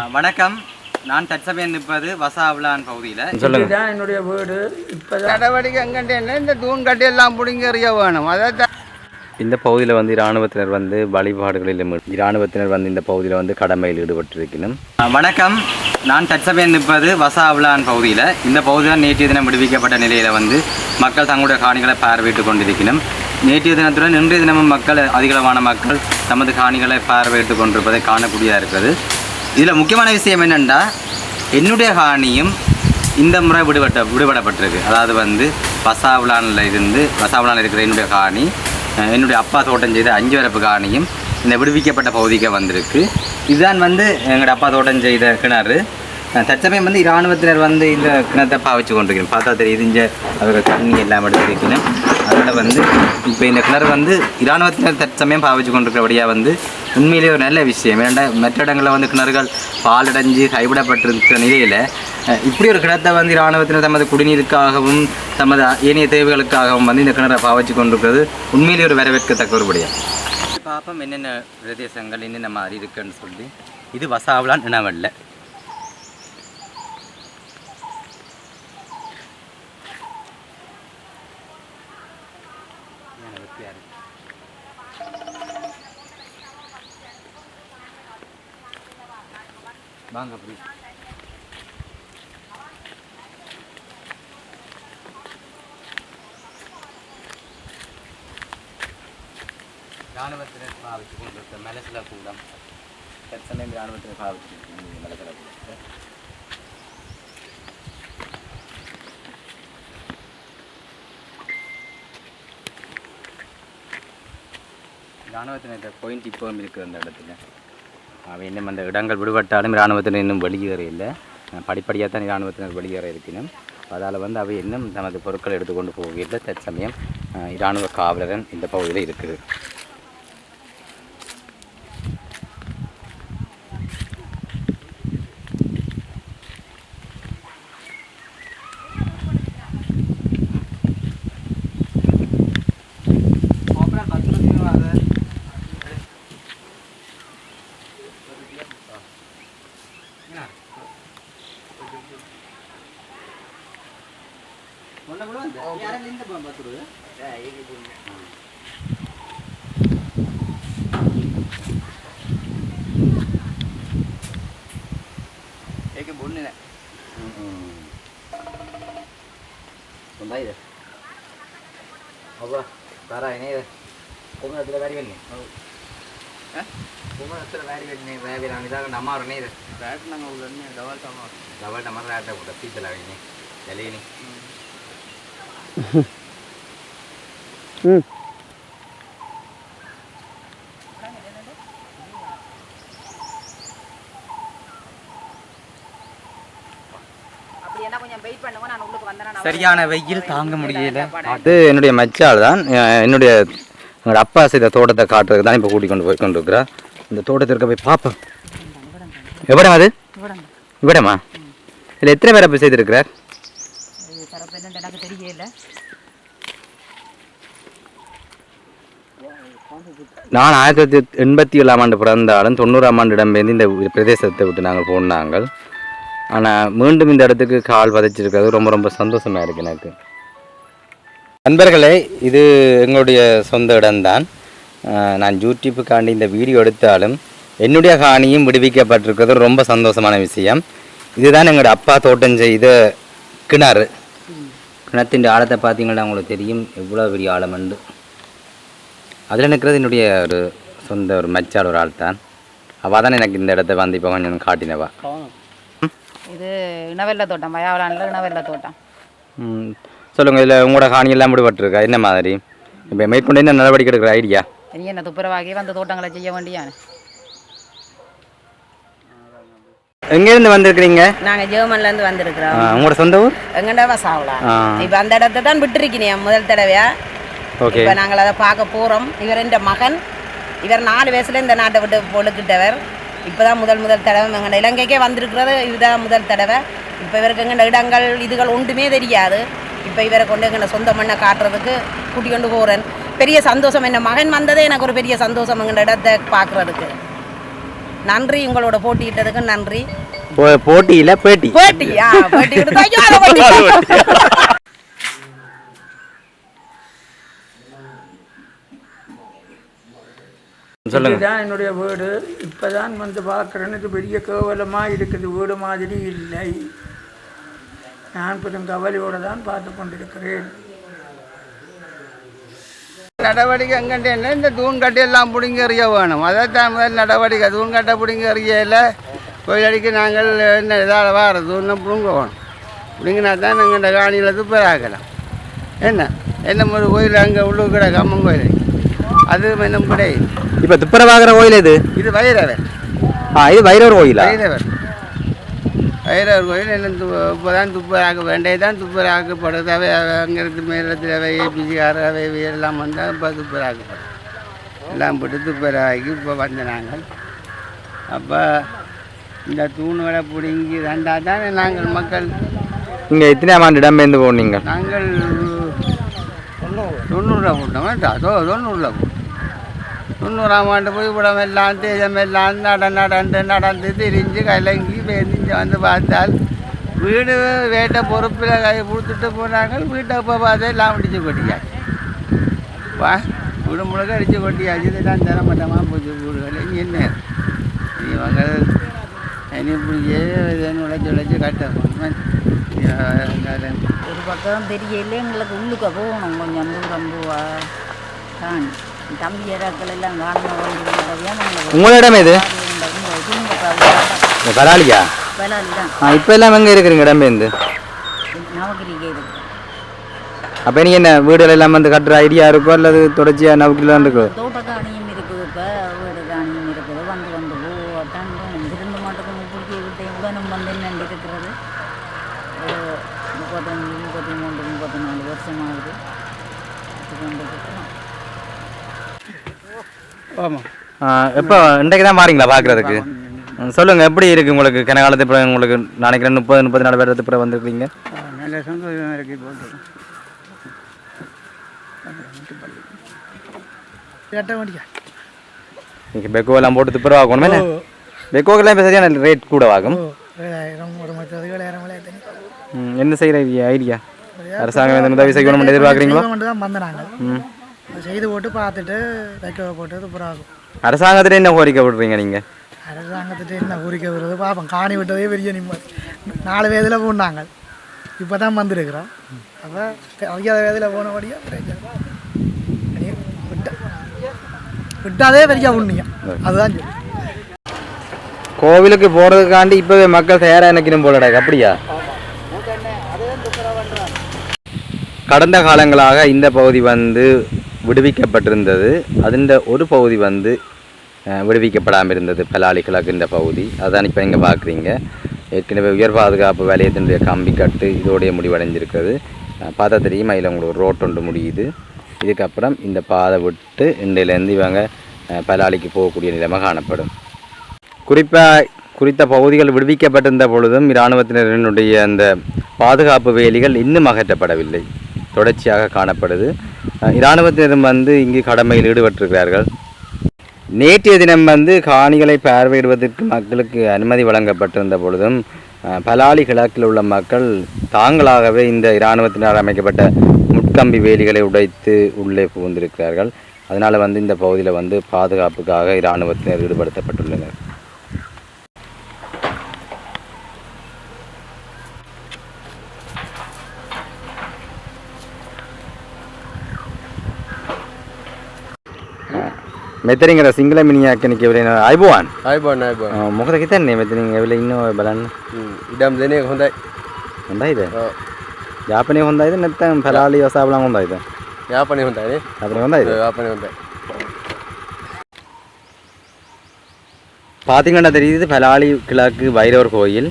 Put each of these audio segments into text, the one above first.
வணக்கம். நான் தற்சமயம் நிற்பது வசாவிலான் பகுதியில். இதுதான் என்னுடைய வீடு. இப்போ நடவடிக்கை எங்கிட்ட என்ன இந்த தூண் கட்டி எல்லாம் பிடிங்க எறிய வேணும். அதான் இந்த பகுதியில் வந்து இராணுவத்தினர் வந்து வழிபாடுகளில் இராணுவத்தினர் வந்து இந்த பகுதியில் வந்து கடமையில் ஈடுபட்டிருக்கணும். வணக்கம். நான் தற்சமயம் நிற்பது வசாவிலான் பகுதியில். இந்த பகுதியில் நேற்றைய தினம் விடுவிக்கப்பட்ட நிலையில் வந்து மக்கள் தங்களுடைய காணிகளை பார்வையிட்டு கொண்டிருக்கணும். நேற்றைய தினத்துடன் இன்றைய தினமும் மக்கள் அதிகளவான மக்கள் தமது காணிகளை பார்வையிட்டு கொண்டிருப்பதை காணக்கூடியதாக இருக்கிறது. இதில் முக்கியமான விஷயம் என்னென்னா, என்னுடைய காணியும் இந்த முறை விடுபடப்பட்டிருக்கு. அதாவது வந்து வசாவிலானில் இருக்கிற என்னுடைய காணி, என்னுடைய அப்பா தோட்டம் செய்த 5 வரப்பு காணியும் இந்த விடுவிக்கப்பட்ட பகுதிக்கு வந்திருக்கு. இதுதான் வந்து எங்களோட அப்பா தோட்டம் செய்த கிணறு. தற்சமயம் வந்து இராணுவத்தினர் வந்து இந்த கிணத்தை பாவிச்சு கொண்டிருக்கணும். பார்த்தா தெரியுது, இங்கே அவர்கள் தண்ணி எல்லாம் எடுத்துருக்கணும். அதனால் வந்து இப்போ இந்த கிணறு வந்து இராணுவத்தினர் தற்சமயம் பாவிச்சு கொண்டிருக்கிறபடியாக வந்து உண்மையிலேயே ஒரு நல்ல விஷயம். ஏன்னா மற்ற இடங்களில் வந்து கிணறுகள் பாலடைஞ்சு கைவிடப்பட்டிருக்கிற நிலையில் இப்படி ஒரு கிணத்தை வந்து இராணுவத்தினர் தமது குடிநீருக்காகவும் தமது ஏனைய தேவைகளுக்காகவும் வந்து இந்த கிணறை பாவிச்சு கொண்டிருக்கிறது உண்மையிலேயே ஒரு வரவேற்கத்தக்க ஒருபடியாக. பார்ப்போம் என்னென்ன பிரதேசங்கள் என்னென்ன மாதிரி இருக்குன்னு சொல்லி. இது வசாவிலான் இனவல்ல. வாங்க அப்படி இராணுவத்தினர் பாவிச்சு கொண்டிருக்க மலசில கூடம். தற்சமயம் இராணுவத்தினர் பாவிச்சு மலசில கூடத்தை இராணுவத்தினர் பாயிண்ட் இப்போவும் இருக்குது அந்த இடத்துல. அவை இன்னும் அந்த இடங்கள் விடுபட்டாலும் இராணுவத்தினர் இன்னும் வெளியேற இல்லை. படிப்படியாக தான் இராணுவத்தினர் வெளியேற இருக்கணும். அதால் வந்து அவை இன்னும் தமது பொருட்களை எடுத்துக்கொண்டு போகவில்லை. தற்சமயம் இராணுவ காவலரன் இந்த பகுதியில் இருக்குது. சரியான வெயில் தாங்க முடியல. அது என்னுடைய மச்சால் தான். என்னோட அப்பா செய்த தோட்டத்தை காட்டுறதுக்கு தான் இப்போ கூட்டிக் கொண்டு போய் கொண்டிருக்கிறா. இந்த தோட்டத்திற்கு போய் பார்ப்போம். எவ்வளோ அது இவிடமா? இல்லை எத்தனை பேர் அப்போ செய்திருக்கிறார்? நான் 1987ஆம் ஆண்டு பிறந்தாலும் 90ஆம் ஆண்டு இடம்பெயர்ந்து இந்த பிரதேசத்தை விட்டு நாங்கள் போனாங்கள். ஆனால் மீண்டும் இந்த இடத்துக்கு கால் பதிச்சிருக்கிறது ரொம்ப ரொம்ப சந்தோஷமாக இருக்குது எனக்கு. நண்பர்களே, இது எங்களுடைய சொந்த இடம்தான். நான் யூடியூப்புக்காண்டி இந்த வீடியோ எடுத்தாலும் என்னுடைய காணியும் விடுவிக்கப்பட்டிருக்கிறது ரொம்ப சந்தோஷமான விஷயம். இதுதான் எங்களோட அப்பா தோட்டம் செய்த கிணறு. கிணத்தின் ஆழத்தை பார்த்தீங்கன்னா உங்களுக்கு தெரியும் எவ்வளோ பெரிய ஆழம் உண்டு. அதில் நிற்கிறது என்னுடைய ஒரு சொந்த ஒரு மச்சால் ஒரு ஆள் தான். அவள் தான் எனக்கு இந்த இடத்த வந்து இப்போ கொஞ்சம் காட்டினவா. இது இனவெல்ல தோட்டம், வயாவலானில் இனவெல்ல தோட்டம். சொல்லுங்கள், இதில் உங்களோட காணியெல்லாம் விடுபட்டுருக்கா? என்ன மாதிரி இப்போ மேற்கொண்டு என்ன நடவடிக்கை எடுக்கிற ஐடியா? நீங்கள் என்ன துப்புரவாகி அந்த தோட்டங்களை செய்ய வேண்டியானு. எங்கேருந்து வந்திருக்கிறீங்க? நாங்கள் ஜெர்மன்லேருந்து வந்திருக்கிறோம். உங்களோட சொந்த ஊர்? எங்கள்ட வசாவலாம். இப்போ அந்த இடத்த தான் விட்டுருக்கீங்க முதல் தடவையா. ஓகே, இப்போ நாங்கள் அதை பார்க்க போகிறோம். இவர் என்ற மகன். இவர் 4 வயசுல இந்த நாட்டை விட்டு பொழுக்கிட்டவர். இப்போ தான் முதல் தடவை எங்கள் இலங்கைக்கே வந்திருக்கிறது. இதுதான் முதல் தடவை. இப்போ இவருக்கு எங்கள் இடங்கள் இதுகள் ஒன்றுமே தெரியாது. இப்போ இவரை கொண்டு எங்கள் சொந்த மண்ணை காட்டுறதுக்கு கூட்டி கொண்டு போகிறேன். பெரிய சந்தோஷம். என்ன மகன் வந்ததே எனக்கு ஒரு பெரிய சந்தோஷம் எங்கள் இடத்தை பார்க்குறதுக்கு. நன்றி, உங்களோட போட்டியிட்டதுக்கு நன்றி. போட்டியில பேட்டி பேட்டியா பேட்டி கொடுத்தா யாரை பேட்டி? இதுதான் என்னுடைய வீடு. இப்போதான் வந்து பார்க்குறேன்னு இது பெரிய கேவலமாக இருக்குது. வீடு மாதிரி இல்லை. நான் பெரும் கவலையோடு தான் பார்த்து கொண்டிருக்கிறேன். நடவடிக்கை எங்கன்னு இந்த தூண் கட்டி எல்லாம் பிடிங்க எறிய வேணும். அதைத்தான் முதல் நடவடிக்கை. தூண் கட்டை பிடிங்க எறியல கோயிலடிக்கு நாங்கள் என்ன இதால் வார தூணம் பிடுங்க வேணும். பிடிங்கினா தான் நாங்கள் இந்த காணியில் துப்பராக்கலாம். என்ன ஒரு கோயில் அங்கே உள்ளூர் கிடக்கு அம்மன் கோயில், அது இன்னும் கிடையாது. இப்போ துப்புரவாகிற கோயில் இது வைரவர். இது வைரவர் கோயிலா? வைரவர் கோயில் என்ன இப்போ தான் துப்புராக்க வேண்டியதான் துப்புராக்கப்படுது. அவை அங்கே இருக்கிற மேலத்தில் அவை ஏபிசிஆர் அவை எல்லாம் வந்தால் இப்போ துப்புராக்கப்படும். எல்லாம் போட்டு துப்புராக்கி இப்போ வந்த நாங்கள். அப்போ இந்த தூணுகளை பிடுங்கி ரெண்டாக தான் நாங்கள் மக்கள். இங்கே எத்தனை ஆண்டு இடம்பெயர்ந்து போனீங்க? நாங்கள் 90 போட்டோம். 90 போட்டோம். 90ஆம் ஆண்டு போய் இவ்வளவு எல்லாம் தேஜமெல்லாம் நடந்து திரிஞ்சு கலங்கி பேருந்து வந்து பார்த்தால் வீடு வேட்டை பொறுப்பில் கை கொடுத்துட்டு போனாங்க. வீட்டை இப்போ பார்த்தா எல்லாம் அடித்து கொட்டியாச்சு. வீடு முழுக்க அடித்து கொட்டியாச்சு. இதெல்லாம் தரமட்டமாக போச்சு வீடுகள். இங்கே என்ன இவங்க இனி பிடிச்சி உழைச்சி கட்டணும். ஒரு பக்கம் தெரியல, எங்களுக்கு உள்ளுக்க போகணும். கொஞ்சம் தூரம் போவா தான் தம்பி இறாக்கள் எல்லாம் காணணும். உங்களிடம் இது பலாலியா? பலாலி தான். இப்போ எல்லாம் எங்கே இருக்கிறீங்க இடம்பெயர்ந்து? நவகிரிக்கே இருக்கு. அப்போ நீங்கள் என்ன வீடுகள் எல்லாம் வந்து கட்டுற ஐடியா இருக்கோ அல்லது தொடர்ச்சியாக நவகிரியில் தான் இருக்கோ? தோட்டக்காணியும் இருக்குது, இப்போ வீடு காணியும் இருக்குது. வந்து போட்டான் இருந்து மாட்டுக்கு பிடிக்க விட்டு உடனும் வந்து என்னென்று இருக்கிறது. 33-34 வருஷம் ஆகுது. ஆமாம். எப்போ இன்றைக்கு தான் மாறிங்களா பார்க்குறதுக்கு? சொல்லுங்கள், எப்படி இருக்குது உங்களுக்கு? கன காலத்து இப்போ உங்களுக்கு நினைக்கிறேன் 30-34 வருடத்துக்கு பிறகு வந்துருக்கீங்க. நல்ல சந்தோஷமாக இருக்கு. போட்டு நீங்கள் பெக்கோவெல்லாம் போட்டு துப்புரவாகணும். என்ன பெக்கோக்கெல்லாம் இப்போ சரியான ரேட் கூட ஆகும். என்ன செய்கிற ஐடியா? அரசாங்கம் உதவி செய்யணும் எதிர்பார்க்குறீங்களோ? செய்து போட்டு பார்த்துட்டு வைக்க போட்டு துப்புரவாகும். அரசாங்கத்திட்ட என்ன கோரிக்கை விடுறீங்க நீங்கள்? அரசாங்கத்திட்ட என்ன கோரிக்கை விடுறது பார்ப்போம். காணி விட்டதே பெரிய நிம்மதி. 4 வயதில் போனாங்க, இப்போ தான் வந்துருக்குறோம். அப்போ அறியாத வயதில் போனபடியாக விட்டாதே பெரிய புண்ணியம். அதுதான் சொல்லி கோவிலுக்கு போகிறதுக்காண்டி இப்போவே மக்கள் தயாராக நினைக்கணும் போலடா. அப்படியா? கடந்த காலங்களாக இந்த பகுதி வந்து விடுவிக்கப்பட்டிருந்தது. அதில் ஒரு பகுதி வந்து விடுவிக்கப்படாமல் இருந்தது, பலாலி கிழக்கு இந்த பகுதி. அதான் இப்போ நீங்கள் பார்க்குறீங்க. ஏற்கனவே உயர் பாதுகாப்பு வலயத்தினுடைய கம்பி கட்டு இதோடைய முடிவடைஞ்சிருக்கிறது. பார்த்தா தெரியும், அதில் உங்களுக்கு ரோட் ஒன்று முடியுது. இதுக்கப்புறம் இந்த பாதை விட்டு இன்றையிலேருந்து இவங்க பலாலிக்கு போகக்கூடிய நிலைமை காணப்படும். குறித்த பகுதிகள் விடுவிக்கப்பட்டிருந்த பொழுதும் இராணுவத்தினரினுடைய அந்த பாதுகாப்பு வேலிகள் இன்னும் அகற்றப்படவில்லை, தொடர்ச்சியாக காணப்படுது. இராணுவத்தினரும் வந்து இங்கு கடமையில் ஈடுபட்டிருக்கிறார்கள். நேற்றைய தினம் வந்து காணிகளை பார்வையிடுவதற்கு மக்களுக்கு அனுமதி வழங்கப்பட்டிருந்த பொழுதும் பலாலி கிழக்கில் உள்ள மக்கள் தாங்களாகவே இந்த இராணுவத்தினால் அமைக்கப்பட்ட முட்கம்பி வேலிகளை உடைத்து உள்ளே புகுந்திருக்கிறார்கள். அதனால் வந்து இந்த பகுதியில் வந்து பாதுகாப்புக்காக இராணுவத்தினர் ஈடுபடுத்தப்பட்டுள்ளனர். මෙතරින් අර සිංහල මිනිහා කෙනෙක් එවලේ නෝ අයබෝවන් මොකද හිතන්නේ මෙතනින් එවලේ ඉන්නව බලන්න ඉඩම් දෙන එක හොඳයි හොඳයිද යාපනයේ හොඳයිද නැත්නම් පලාලි වසාවලන් හොඳයිද යාපනයේ හොඳයි යාපනයේ හොඳයිද යාපනයේ හොඳයි பாத்தீங்கன்னா தெரியுது பலாலி கிழக்கு வைரவர் கோயில்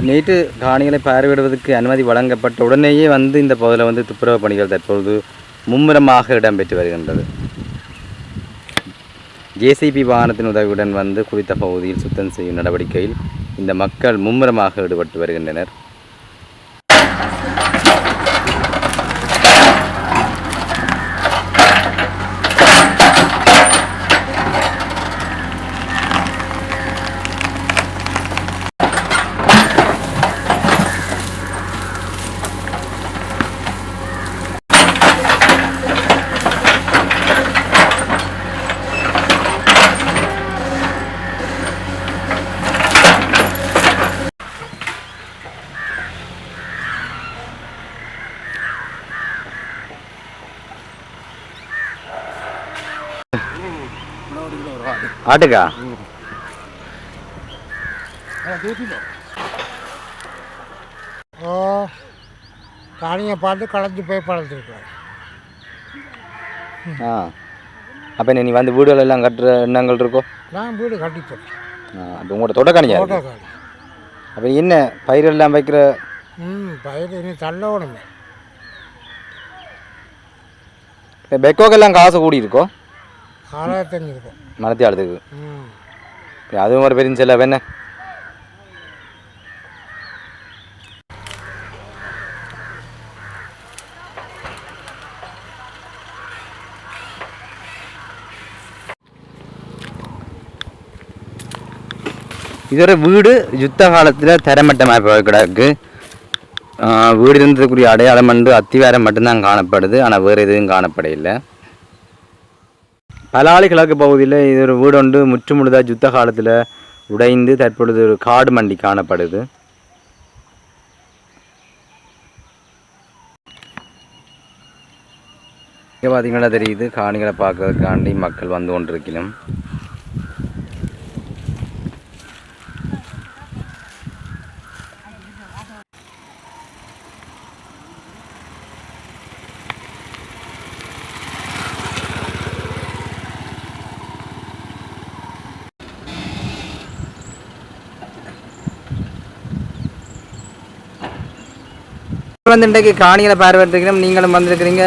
நேற்று காணிகளை பார்வையிடுவதற்கு அனுமதி வழங்கப்பட்ட உடனேயே வந்து இந்த பகுதியில் வந்து துப்புரவு பணிகள் தற்பொழுது மும்முரமாக இடம்பெற்று வருகின்றது. ஜேசிபி வாகனத்தின் உதவியுடன் வந்து குறித்த பகுதியில் சுத்தம் செய்யும் நடவடிக்கையில் இந்த மக்கள் மும்முரமாக ஈடுபட்டு வருகின்றனர். ஆட்டுக்கா? ஓ காணியை பார்த்து களைஞ்சி போய் பழத்திருக்கேன். ஆ அப்போ நீ வந்து வீடுகள் எல்லாம் கட்டுற எண்ணங்கள் இருக்கோ? நான் வீடு கட்டிப்பேன். அப்போ உங்களோட தோட்டக்காணியா? தோட்டக்காணி. அப்போ என்ன பயிரெல்லாம் வைக்கிற? பயிர் இனி தள்ள விடணும். பெக்கோக்கெல்லாம் காசு கூடி இருக்கோ? 6500 இருக்கும். மரத்தி ஆடுறதுக்கு அதுவும் ஒரு பெரிய செலவு என்ன? இதோட வீடு யுத்த காலத்தில் தரமட்டமாக கிடக்கு. வீடு இருந்ததுக்குரிய அடையாளம் வந்து அத்திவாரம் மட்டும்தான் காணப்படுது. ஆனால் வேறு எதுவும் காணப்படையில்லை. பலாலி கிழக்கு பகுதியில் இது ஒரு வீடு ஒன்று முற்றுமுழுதாக யுத்த காலத்தில் உடைந்து தற்பொழுது ஒரு காடு மண்டி காணப்படுது. இங்கே பார்த்தீங்கன்னா தெரியுது காணிகளை பார்க்கறதுக்காண்டி மக்கள் வந்து கொண்டிருக்கணும். வந்து இன்றைக்கு காணிகளை பார்வையிட்டிருக்கிறோம். நீங்களும் வந்திருக்கிறீங்க.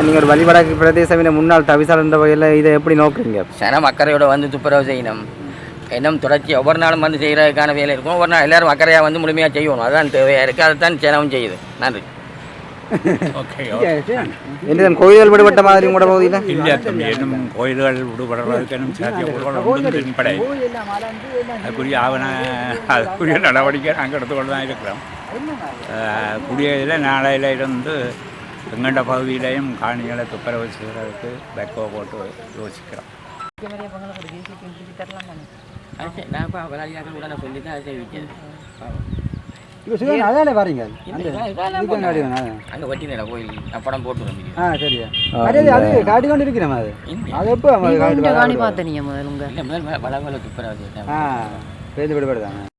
நீங்கள் ஒரு வழிபாடு பிரதேச முன்னாள் தவிசாளர் என்ற வகையில் இதை எப்படி நோக்குறீங்க? சனம் அக்கறையோட வந்து துப்புரவு செய்யணும். இன்னும் தொடர்ச்சி ஒவ்வொரு நாளும் வந்து செய்கிறதுக்கான வேலை இருக்கும். ஒவ்வொரு நாள் எல்லோரும் அக்கறையாக வந்து முழுமையாக செய்யணும். அதுதான் தேவையாக இருக்குது. அதுதான் சனமும் செய்யுது. நன்றி. என்ன கோயில்கள் விடுபட்ட மாதிரி கூட பகுதியில் இல்லை தம்பி, இன்னும் கோயில்கள் விடுபடுறதுக்கு இன்னும் சாத்தியக்கூறுகள் தென்படை. அதுக்குரிய அதுக்குரிய நடவடிக்கை நாங்கள் எடுத்துக்கொண்டு தான் இருக்கிறோம். கூடிய இதில் நாளையில் இருந்து எங்கண்ட பகுதியிலையும் காணிகளை துப்புரவு செய்கிறதுக்கு பெக்கோ போட்டு யோசிக்கிறோம். நான் இப்போ விளையாட்டு கூட நான் சொல்லி தான் தெரிவிச்சேன். அதானே பாருங்க அங்கே வட்டினேன் கோயில் நான் படம் போட்டுருவேன். சரியா அது காட்டி கொண்டு இருக்கிறேன். அது எப்போ காணி பார்த்தேன். இல்லை முதல் வளவலை துப்புரவு விடுபடுதாங்க.